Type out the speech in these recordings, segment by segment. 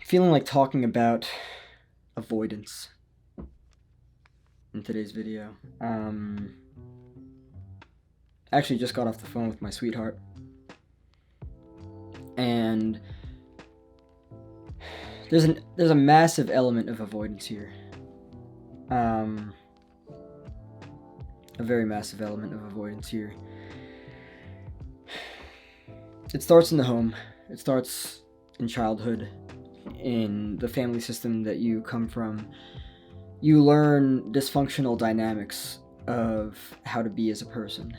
Feeling like talking about avoidance in today's video. Actually just got off the phone with my sweetheart, and there's a massive element of avoidance here. A very massive element of avoidance here. It starts in the home. It starts in childhood, in the family system that you come from. You learn dysfunctional dynamics of how to be as a person.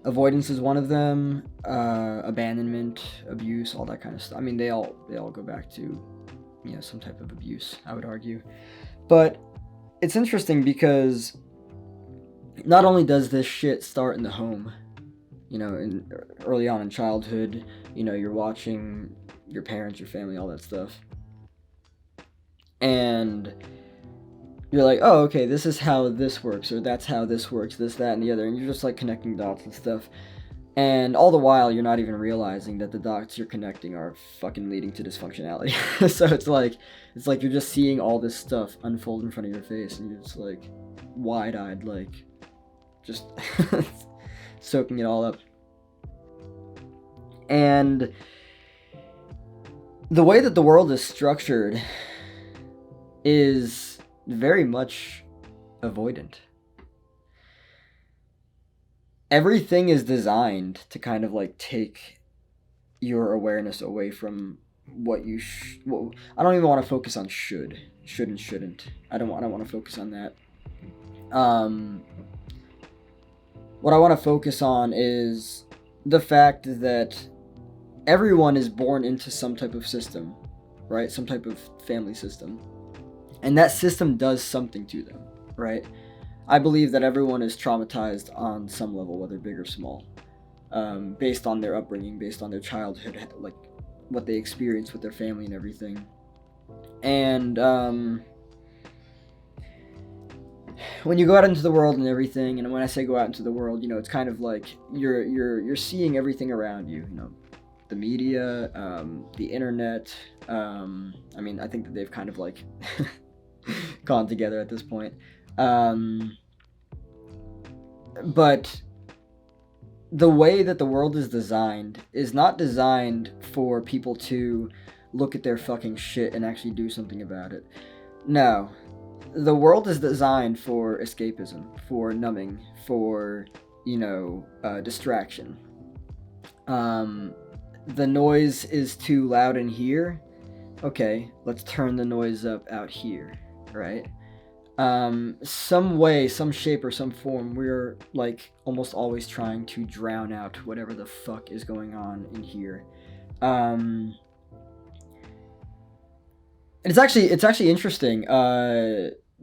Avoidance is one of them. Abandonment, abuse, all that kind of stuff. I mean, they all go back to, some type of abuse, I would argue. But it's interesting because not only does this shit start in the home, early on in childhood, you're watching your parents, your family, all that stuff, and you're like, oh, okay, this is how this works, or that's how this works, this, that, and the other, and you're just like connecting dots and stuff. And all the while, you're not even realizing that the dots you're connecting are fucking leading to dysfunctionality. So it's like you're just seeing all this stuff unfold in front of your face, and you're just like wide-eyed, like just soaking it all up. And the way that the world is structured is very much avoidant. Everything is designed to kind of like take your awareness away from what you I don't even want to focus on should and shouldn't. I don't want to focus on that. What I want to focus on is the fact that everyone is born into some type of system, right? Some type of family system. And that system does something to them, right? I believe that everyone is traumatized on some level, whether big or small, based on their upbringing, based on their childhood, like what they experienced with their family and everything. And when you go out into the world and everything, and when I say go out into the world, it's kind of like you're seeing everything around you, the media, the internet. I mean, I think that they've kind of like gone together at this point. But the way that the world is designed is not designed for people to look at their fucking shit and actually do something about it. No. The world is designed for escapism, for numbing, for, distraction. The noise is too loud in here. Okay, let's turn the noise up out here, right? Some way, some shape, or some form, we're like almost always trying to drown out whatever the fuck is going on in here. It's actually interesting.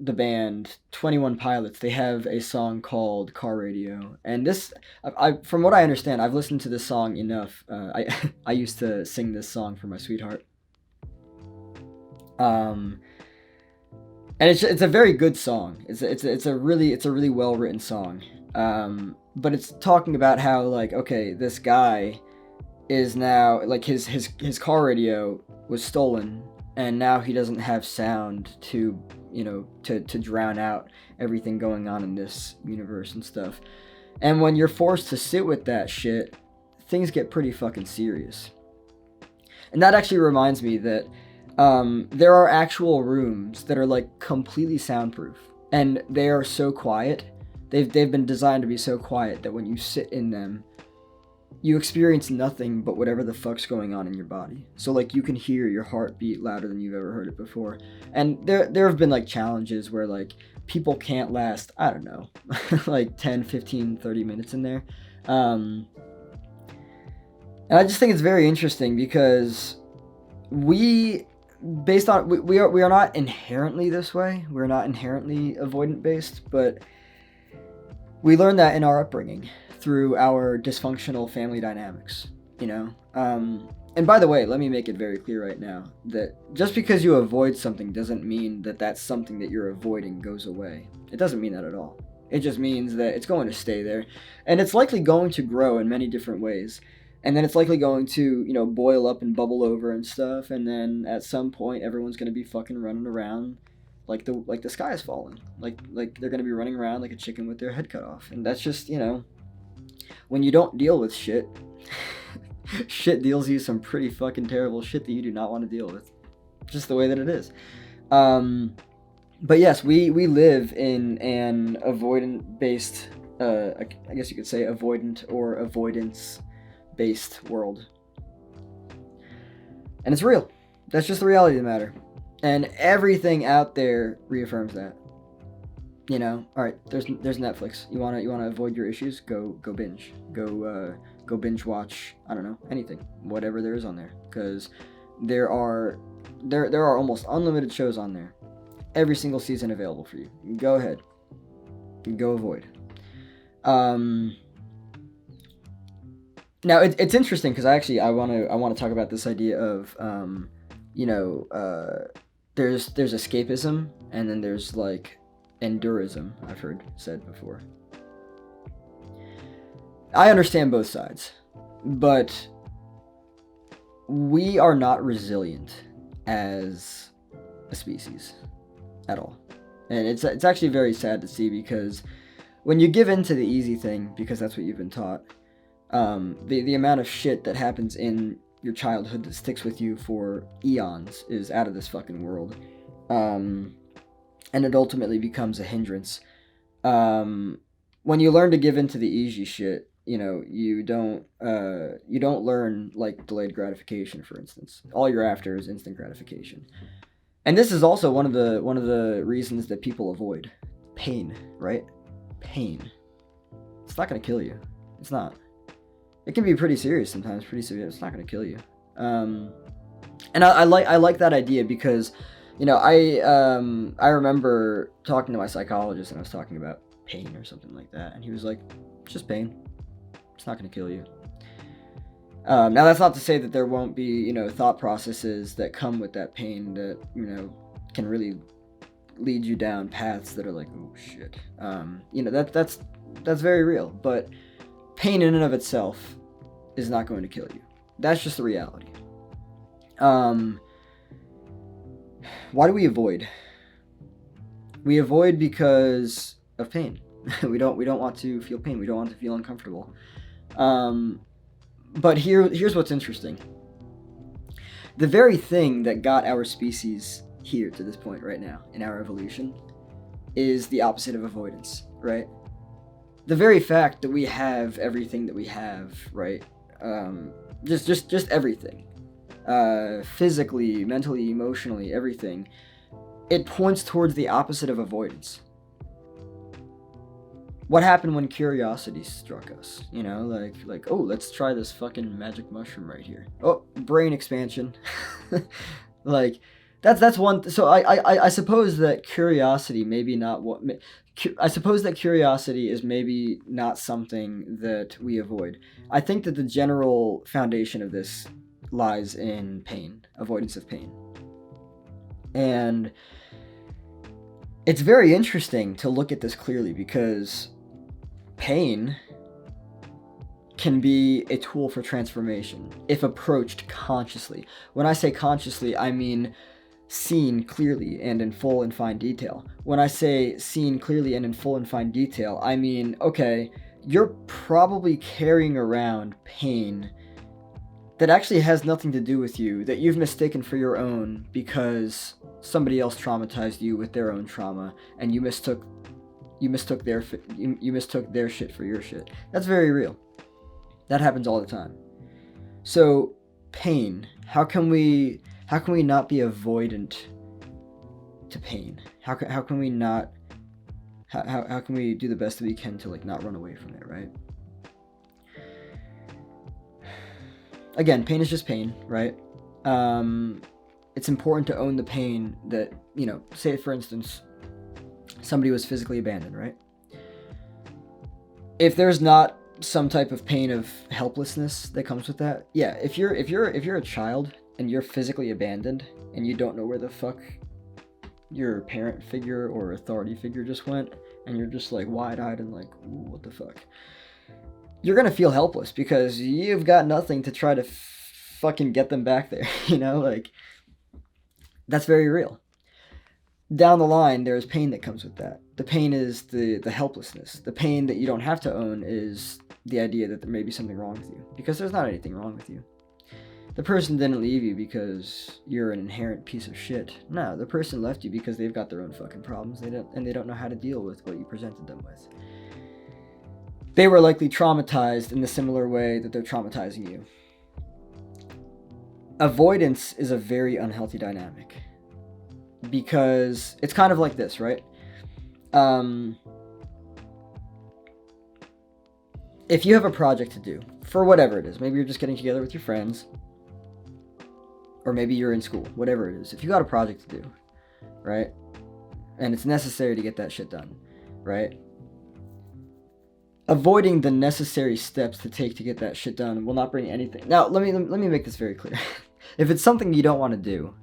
The band 21 Pilots, they have a song called Car Radio, and this, I from what I understand, I've listened to this song enough. I used to sing this song for my sweetheart. And it's a very good song. It's a really well written song. But it's talking about how, like, okay, this guy is now, like, his car radio was stolen, and now he doesn't have sound to drown out everything going on in this universe and stuff. And when you're forced to sit with that shit, things get pretty fucking serious. And that actually reminds me that there are actual rooms that are like completely soundproof, and they are so quiet. They've been designed to be so quiet that when you sit in them, you experience nothing but whatever the fuck's going on in your body. So like you can hear your heart beat louder than you've ever heard it before. And there have been like challenges where like people can't last, I don't know, like 10, 15, 30 minutes in there. And I just think it's very interesting because we are not inherently this way. We're not inherently avoidant based, but we learn that in our upbringing through our dysfunctional family dynamics, and by the way, let me make it very clear right now that just because you avoid something doesn't mean that that's something that you're avoiding goes away. It doesn't mean that at all. It just means that it's going to stay there, and it's likely going to grow in many different ways. And then it's likely going to, boil up and bubble over and stuff, and then at some point everyone's going to be fucking running around like the sky is falling. Like they're going to be running around like a chicken with their head cut off. And that's just, when you don't deal with shit, shit deals you some pretty fucking terrible shit that you do not want to deal with. Just the way that it is. But yes, we live in an avoidant-based, I guess you could say avoidant or avoidance-based world. And it's real. That's just the reality of the matter. And everything out there reaffirms that. All right, there's Netflix. You wanna avoid your issues? Go binge. Go binge watch, I don't know, anything. Whatever there is on there. Because there are almost unlimited shows on there. Every single season available for you. Go ahead. Go avoid. Now it's interesting because I want to talk about this idea of there's escapism, and then there's like endurism. I've heard said before. I understand both sides, but we are not resilient as a species at all. And it's actually very sad to see, because when you give in to the easy thing, because that's what you've been taught, the amount of shit that happens in your childhood that sticks with you for eons is out of this fucking world. And it ultimately becomes a hindrance. When you learn to give in to the easy shit, you don't learn like delayed gratification, for instance. All you're after is instant gratification. And this is also one of the reasons that people avoid pain, right? Pain. It's not going to kill you. It's not. It can be pretty serious sometimes, pretty severe. It's not going to kill you. And I like that idea because, I remember talking to my psychologist, and I was talking about pain or something like that, and he was like, "It's just pain. It's not going to kill you." Now that's not to say that there won't be, thought processes that come with that pain that, can really lead you down paths that are like, oh shit. That's very real, but pain in and of itself is not going to kill you. That's just the reality. Why do we avoid? We avoid because of pain. we don't want to feel pain. We don't want to feel uncomfortable. But here's what's interesting. The very thing that got our species here to this point right now in our evolution is the opposite of avoidance, right? The very fact that we have everything that we have, right? Just everything. Physically, mentally, emotionally, everything. It points towards the opposite of avoidance. What happened when curiosity struck us? Like, oh, let's try this fucking magic mushroom right here. Oh, brain expansion. Like, that's one. So I suppose that curiosity maybe not what. I suppose that curiosity is maybe not something that we avoid. I think that the general foundation of this lies in pain, avoidance of pain. And it's very interesting to look at this clearly, because pain can be a tool for transformation if approached consciously. When I say consciously, I mean seen clearly and in full and fine detail. When I say seen clearly and in full and fine detail, I mean, okay, you're probably carrying around pain that actually has nothing to do with you, that you've mistaken for your own because somebody else traumatized you with their own trauma, and you mistook their shit for your shit. That's very real. That happens all the time. So pain, how can we not be avoidant to pain? How can we not how can we do the best that we can to like not run away from it, right? Again, pain is just pain, right? It's important to own the pain that, say for instance, somebody was physically abandoned, right? If there's not some type of pain of helplessness that comes with that, yeah, if you're a child and you're physically abandoned and you don't know where the fuck your parent figure or authority figure just went, and you're just like wide-eyed and like, ooh, what the fuck? you're going to feel helpless because you've got nothing to try to fucking get them back there. Like, that's very real. Down the line, there's pain that comes with that. The pain is the helplessness. The pain that you don't have to own is the idea that there may be something wrong with you, because there's not anything wrong with you. The person didn't leave you because you're an inherent piece of shit. No, the person left you because they've got their own fucking problems. They don't know how to deal with what you presented them with. They were likely traumatized in the similar way that they're traumatizing you. Avoidance is a very unhealthy dynamic, because it's kind of like this, right? If you have a project to do, for whatever it is, maybe you're just getting together with your friends, or maybe you're in school, whatever it is. If you got a project to do, right? And it's necessary to get that shit done, right? Avoiding the necessary steps to take to get that shit done will not bring anything. Now, let me make this very clear. If it's something you don't want to do,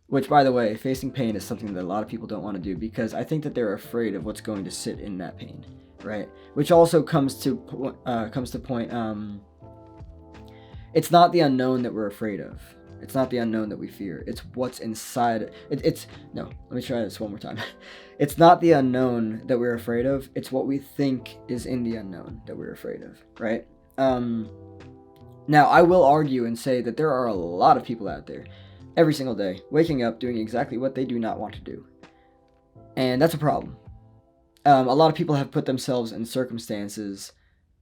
which, by the way, facing pain is something that a lot of people don't want to do, because I think that they're afraid of what's going to sit in that pain, right? Which also comes to point. It's not the unknown that we're afraid of. It's not the unknown that we fear. It's what's inside. No. Let me try this one more time. It's not the unknown that we're afraid of. It's what we think is in the unknown that we're afraid of, right? Now, I will argue and say that there are a lot of people out there, every single day, waking up doing exactly what they do not want to do. And that's a problem. A lot of people have put themselves in circumstances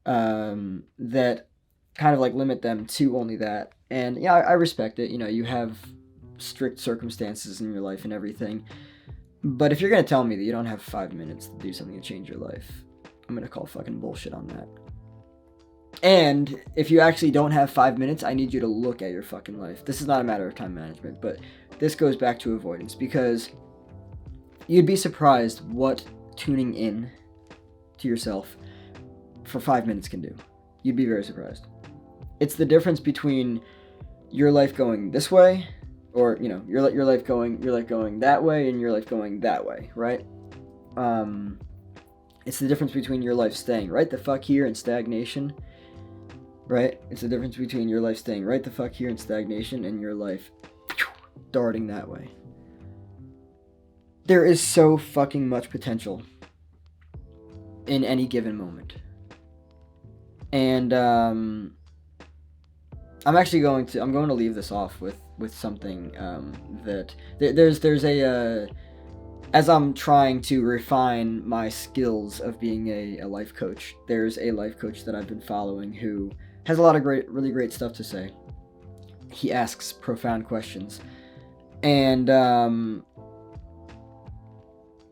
that kind of like limit them to only that. And yeah, I respect it. You have strict circumstances in your life and everything. But if you're going to tell me that you don't have 5 minutes to do something to change your life, I'm going to call fucking bullshit on that. And if you actually don't have 5 minutes, I need you to look at your fucking life. This is not a matter of time management, but this goes back to avoidance, because you'd be surprised what tuning in to yourself for 5 minutes can do. You'd be very surprised. It's the difference between your life going this way, or your life going that way, and your life going that way, right? It's the difference between your life staying right the fuck here in stagnation, right? It's the difference between your life staying right the fuck here in stagnation and your life darting that way. There is so fucking much potential in any given moment. And I'm going to leave this off with something that there's a as I'm trying to refine my skills of being a life coach, there's a life coach that I've been following who has a lot of really great stuff to say. He asks profound questions. And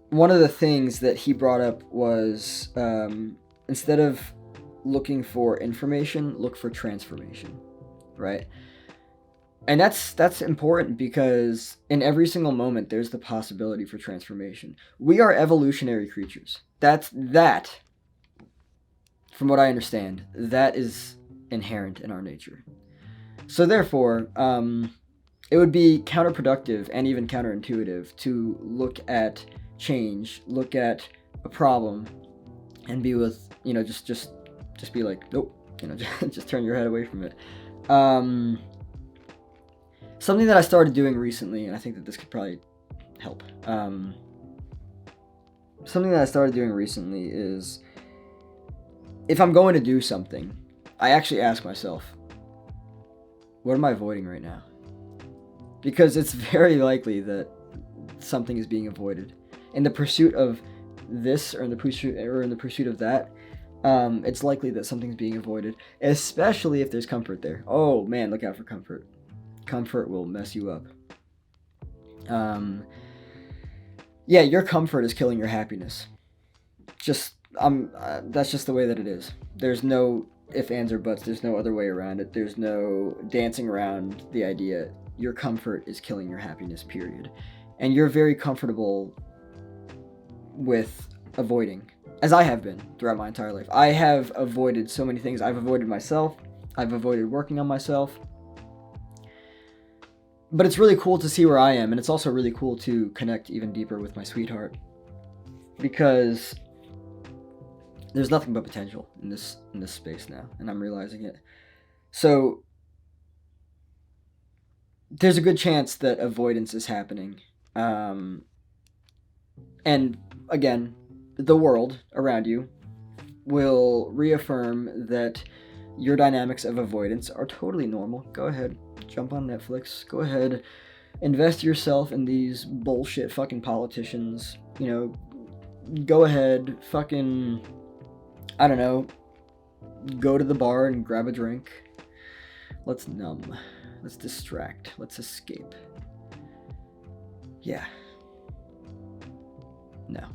one of the things that he brought up was instead of looking for information, look for transformation, right? And that's important, because in every single moment there's the possibility for transformation. We are evolutionary creatures. That from what I understand, that is inherent in our nature. So therefore, it would be counterproductive and even counterintuitive to look at change, look at a problem, and be with, just be like, nope, just turn your head away from it. Something that I started doing recently, and I think that this could probably help. Something that I started doing recently is, if I'm going to do something, I actually ask myself, what am I avoiding right now? Because it's very likely that something is being avoided. In the pursuit of this, or in the pursuit of that, it's likely that something's being avoided, especially if there's comfort there. Oh man, look out for comfort. Comfort will mess you up. Yeah, your comfort is killing your happiness. That's just the way that it is. There's no ifs, ands, or buts. There's no other way around it. There's no dancing around the idea. Your comfort is killing your happiness, period. And you're very comfortable with avoiding, as I have been throughout my entire life. I have avoided so many things. I've avoided myself. I've avoided working on myself. But it's really cool to see where I am, and it's also really cool to connect even deeper with my sweetheart. Because there's nothing but potential in this space now, and I'm realizing it. So there's a good chance that avoidance is happening. And again, the world around you will reaffirm that your dynamics of avoidance are totally normal. Go ahead, jump on Netflix. Go ahead, invest yourself in these bullshit fucking politicians. You know, go ahead, fucking, I don't know, go to the bar and grab a drink. Let's numb. Let's distract. Let's escape. Yeah. No.